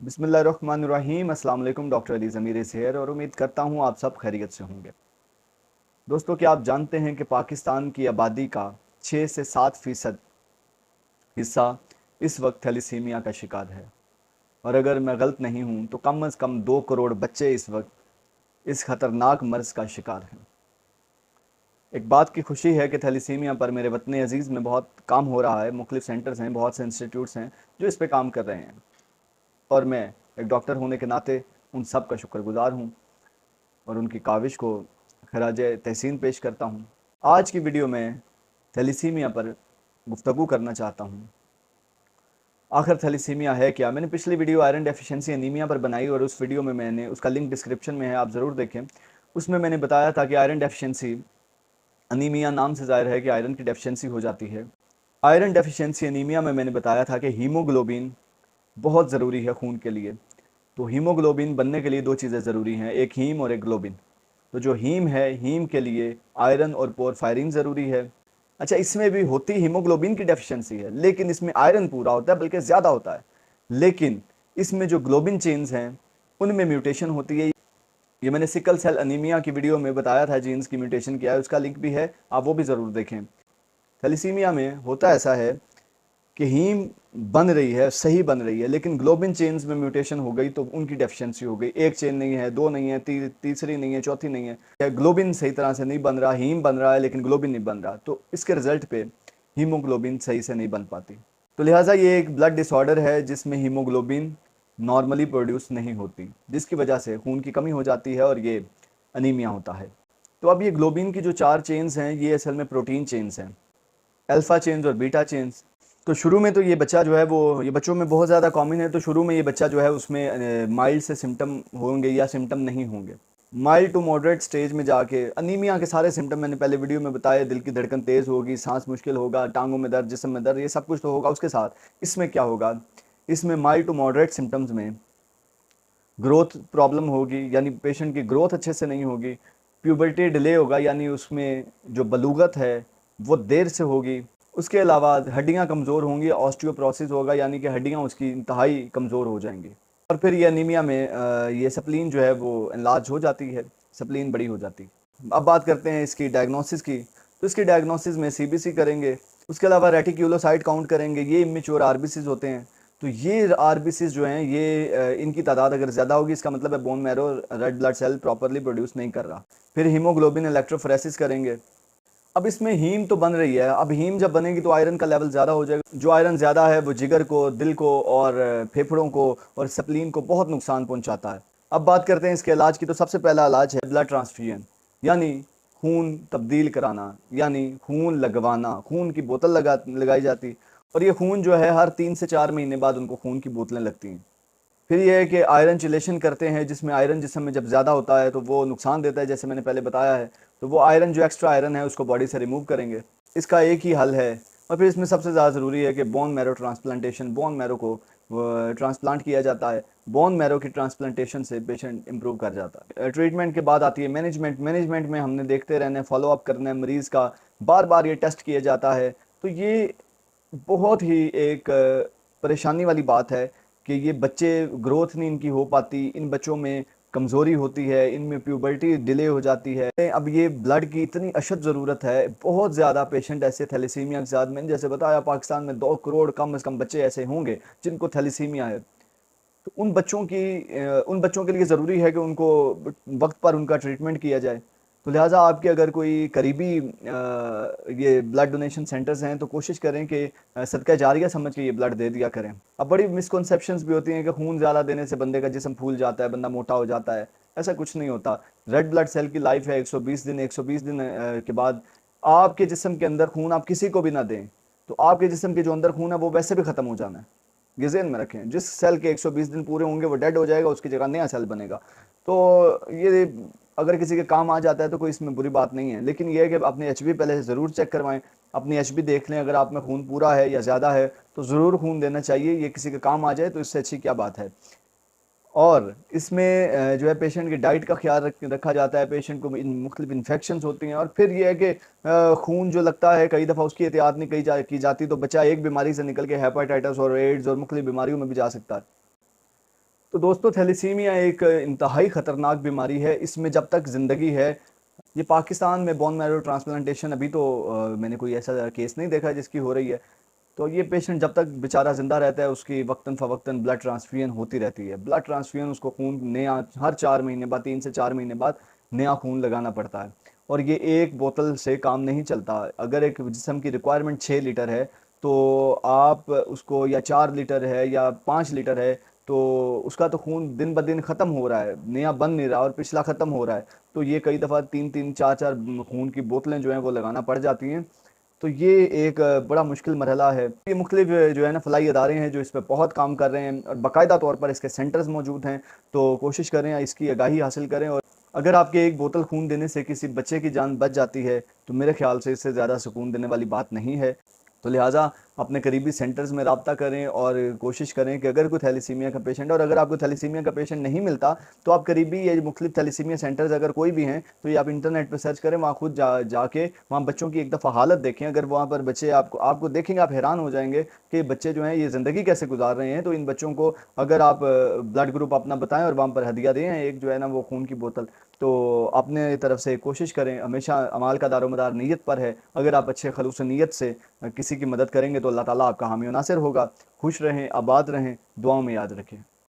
बिस्मिल्लाहिर्रहमानिर्रहीम। अस्सलाम वालेकुम। डॉक्टर अली ज़मीर शेर और उम्मीद करता हूँ आप सब खैरियत से होंगे। दोस्तों, क्या आप जानते हैं कि पाकिस्तान की आबादी का 6 से 7% हिस्सा इस वक्त थैलीसीमिया का शिकार है। और अगर मैं गलत नहीं हूँ तो कम से कम 2 करोड़ बच्चे इस वक्त इस खतरनाक मर्ज का शिकार हैं। एक बात की खुशी है कि थैलीसीमिया पर मेरे वतन अजीज़ में बहुत काम हो रहा है। मुख्तलिफ सेंटर्स हैं, बहुत से इंस्टीट्यूट्स हैं जो इस पर काम कर रहे हैं, और मैं एक डॉक्टर होने के नाते उन सब का शुक्रगुजार हूँ और उनकी काविश को खराज तहसीन पेश करता हूँ। आज की वीडियो में थैलीसीमिया पर गुफ्तगू करना चाहता हूँ। आखिर थैलीसीमिया है क्या? मैंने पिछली वीडियो आयरन डेफिशिएंसी एनीमिया पर बनाई और उस वीडियो में मैंने, उसका लिंक डिस्क्रिप्शन में है, आप ज़रूर देखें। उसमें मैंने बताया था कि आयरन डेफिशिएंसी अनीमिया नाम से ज़ाहिर है कि आयरन की डेफिशिएंसी हो जाती है। आयरन डेफिशिएंसी एनीमिया में मैंने बताया था कि हीमोग्लोबिन बहुत ज़रूरी है खून के लिए। तो हीमोग्लोबिन बनने के लिए दो चीज़ें ज़रूरी हैं, एक हीम और एक ग्लोबिन। तो जो हीम है, हीम के लिए आयरन और पोरफायरिन ज़रूरी है। अच्छा, इसमें भी होती हीमोग्लोबिन की डेफिशिएंसी है, लेकिन इसमें आयरन पूरा होता है, बल्कि ज़्यादा होता है। लेकिन इसमें जो ग्लोबिन चेन्स हैं उनमें म्यूटेशन होती है। ये मैंने सिकल सेल अनीमिया की वीडियो में बताया था, जीन्स की म्यूटेशन क्या है, उसका लिंक भी है, आप वो भी ज़रूर देखें। थैलीसीमिया में होता ऐसा है कि हीम बन रही है, सही बन रही है, लेकिन ग्लोबिन चेन्स में म्यूटेशन हो गई तो उनकी डेफिशिएंसी हो गई। एक चेन नहीं है, दो नहीं है, तीसरी नहीं है, चौथी नहीं है, ग्लोबिन सही तरह से नहीं बन रहा, हीम बन रहा है लेकिन ग्लोबिन नहीं बन रहा, तो इसके रिजल्ट पे हीमोग्लोबिन सही से नहीं बन पाती। तो लिहाजा ये एक ब्लड डिसऑर्डर है जिसमें हीमोग्लोबिन नॉर्मली प्रोड्यूस नहीं होती, जिसकी वजह से खून की कमी हो जाती है और ये अनीमिया होता है। तो अब ये ग्लोबिन की जो 4 चेन्स हैं ये असल में प्रोटीन चेन्स हैं, अल्फा चेन्स और बीटा चेन्स। तो शुरू में तो ये बच्चा जो है वो, ये बच्चों में बहुत ज़्यादा कॉमन है, तो शुरू में ये बच्चा जो है उसमें माइल्ड से सिम्टम होंगे या सिम्टम नहीं होंगे। माइल्ड टू मॉडरेट स्टेज में जाके अनीमिया के सारे सिम्टम मैंने पहले वीडियो में बताए, दिल की धड़कन तेज़ होगी, सांस मुश्किल होगा, टांगों में दर्द, जिस्म में दर्द, ये सब कुछ तो होगा। उसके साथ इसमें क्या होगा, इसमें माइल्ड टू मॉडरेट सिम्टम्स में ग्रोथ प्रॉब्लम होगी, यानी पेशेंट की ग्रोथ अच्छे से नहीं होगी। प्यूबर्टी डिले होगा, यानी उसमें जो बलूगत है वो देर से होगी। उसके अलावा हड्डियां कमज़ोर होंगी, ऑस्टियोप्रोसिस होगा, यानी कि हड्डियां उसकी इंतहाई कमज़ोर हो जाएंगी। और फिर ये अनीमिया में ये सप्लीन जो है वो एनलार्ज हो जाती है, सप्लीन बड़ी हो जाती है। अब बात करते हैं इसकी डायग्नोसिस की। तो इसकी डायग्नोसिस में सीबीसी करेंगे, उसके अलावा रेटिक्यूलोसाइट काउंट करेंगे, ये इमेच्योर आरबीसीज होते हैं। तो ये आरबीसीज जो हैं ये इनकी तादाद अगर ज़्यादा होगी, इसका मतलब है bone marrow red blood cell properly produce नहीं कर रहा। फिर हीमोग्लोबिन इलेक्ट्रोफोरेसिस करेंगे। अब इसमें हीम तो बन रही है, अब हीम जब बनेगी तो आयरन का लेवल ज़्यादा हो जाएगा। जो आयरन ज़्यादा है वो जिगर को, दिल को और फेफड़ों को और स्प्लीन को बहुत नुकसान पहुंचाता है। अब बात करते हैं इसके इलाज की। तो सबसे पहला इलाज है ब्लड ट्रांसफ्यूजन, यानी खून तब्दील कराना, यानी खून लगवाना। खून की बोतल लगाई जाती, और ये खून जो है हर 3 से 4 महीने बाद उनको खून की बोतलें लगती हैं। फिर ये है कि आयरन चिलेशन करते हैं, जिसमें आयरन जिस्म में जब ज़्यादा होता है तो वो नुकसान देता है, जैसे मैंने पहले बताया है। तो वो आयरन, जो एक्स्ट्रा आयरन है, उसको बॉडी से रिमूव करेंगे। इसका एक ही हल है। और फिर इसमें सबसे ज़्यादा ज़रूरी है कि bone marrow transplantation, bone marrow को ट्रांसप्लांट किया जाता है। बोन मैरो की ट्रांसप्लांटेशन से पेशेंट इंप्रूव कर जाता है। ट्रीटमेंट के बाद आती है मैनेजमेंट। मैनेजमेंट में हमने देखते रहना है, फॉलो अप करना है मरीज़ का, बार बार ये टेस्ट किया जाता है। तो ये बहुत ही एक परेशानी वाली बात है कि ये बच्चे, ग्रोथ नहीं इनकी हो पाती, इन बच्चों में कमज़ोरी होती है, इनमें प्यूबर्टी डिले हो जाती है। अब ये ब्लड की इतनी अशद ज़रूरत है, बहुत ज़्यादा पेशेंट ऐसे थैलेसीमिया के साथ, मैंने जैसे बताया पाकिस्तान में 2 करोड़ कम से कम बच्चे ऐसे होंगे जिनको थैलेसीमिया है। तो उन बच्चों के लिए ज़रूरी है कि उनको वक्त पर उनका ट्रीटमेंट किया जाए। तो लिहाजा आपके अगर कोई करीबी ये ब्लड डोनेशन सेंटर्स हैं तो कोशिश करें कि सदका जारिया समझ के ये ब्लड दे दिया करें। अब बड़ी मिसकॉन्सेप्शंस भी होती हैं कि खून ज़्यादा देने से बंदे का जिस्म फूल जाता है, बंदा मोटा हो जाता है। ऐसा कुछ नहीं होता। रेड ब्लड सेल की लाइफ है 120 दिन। 120 दिन के बाद आपके जिस्म के अंदर खून आप किसी को भी ना दें तो आपके जिस्म के जो अंदर खून है वो वैसे भी ख़त्म हो जाना है। ये ज़हन में रखें, जिस सेल के 120 दिन पूरे होंगे वो डेड हो जाएगा, उसकी जगह नया सेल बनेगा। तो ये अगर किसी के काम आ जाता है तो कोई इसमें बुरी बात नहीं है, लेकिन यह है कि अपने एचबी पहले से ज़रूर चेक करवाएं। अपनी एचबी देख लें, अगर आप में खून पूरा है या ज़्यादा है तो ज़रूर खून देना चाहिए। ये किसी के काम आ जाए तो इससे अच्छी क्या बात है। और इसमें जो है पेशेंट की डाइट का ख्याल रखा जाता है। पेशेंट को मुख्तलिफ इन्फेक्शंस होती हैं, और फिर यह है कि खून जो लगता है कई दफ़ा उसकी एहतियात नहीं की जाती, तो बच्चा एक बीमारी से निकल के हेपाटाइटिस और एड्स और मुख्तलिफ बीमारियों में भी जा सकता है। तो दोस्तों, थैलेसीमिया एक इंतहाई ख़तरनाक बीमारी है। इसमें जब तक ज़िंदगी है, ये पाकिस्तान में बोन मैरो ट्रांसप्लांटेशन अभी तो मैंने कोई ऐसा केस नहीं देखा जिसकी हो रही है। तो ये पेशेंट जब तक बेचारा ज़िंदा रहता है, उसकी वक्तन फ़वक्तन ब्लड ट्रांसफ्यूजन होती रहती है। ब्लड ट्रांसफ्यूजन, उसको खून नया हर 4 महीने बाद, 3 से 4 महीने बाद नया खून लगाना पड़ता है। और ये एक बोतल से काम नहीं चलता। अगर एक जिस्म की रिक्वायरमेंट 6 लीटर है, तो आप उसको, या 4 लीटर है या 5 लीटर है, तो उसका तो खून दिन ब दिन ख़त्म हो रहा है, नया बन नहीं रहा और पिछला ख़त्म हो रहा है। तो ये कई दफ़ा 3-3, 4-4 खून की बोतलें जो हैं वो लगाना पड़ जाती हैं। तो ये एक बड़ा मुश्किल मरहला है। ये मुख्तलिफ जो है ना फलाही अदारे हैं जो इस पे बहुत काम कर रहे हैं और बाकायदा तौर पर इसके सेंटर्स मौजूद हैं। तो कोशिश करें, इसकी आगाही हासिल करें। और अगर आपके एक बोतल खून देने से किसी बच्चे की जान बच जाती है, तो मेरे ख्याल से इससे ज़्यादा सुकून देने वाली बात नहीं है। तो लिहाजा अपने करीबी सेंटर्स में रब्ता करें और कोशिश करें कि अगर कोई थैलेसीमिया का पेशेंट है, और अगर आपको थैलेसीमिया का पेशेंट नहीं मिलता, तो आप करीबी ये मुख्तलिफ थैलेसीमिया सेंटर्स अगर कोई भी हैं, तो ये आप इंटरनेट पर सर्च करें, वहाँ खुद जाके वहाँ बच्चों की एक दफ़ा हालत देखें। अगर वहाँ पर बच्चे आपको आपको देखेंगे, आप हैरान हो जाएंगे कि बच्चे जो हैं ये ज़िंदगी कैसे गुजार रहे हैं। तो इन बच्चों को अगर आप ब्लड ग्रुप अपना बताएं और वहाँ पर हदिया दें एक जो है ना वो खून की बोतल, तो अपने तरफ से कोशिश करें। हमेशा अमाल का दारोमदार नीयत पर है। अगर आप अच्छे खलूस नीयत से किसी की मदद करेंगे, तो अल्लाह ताला आपका हामी और नासिर होगा। खुश रहें, आबाद रहें, दुआओं में याद रखें।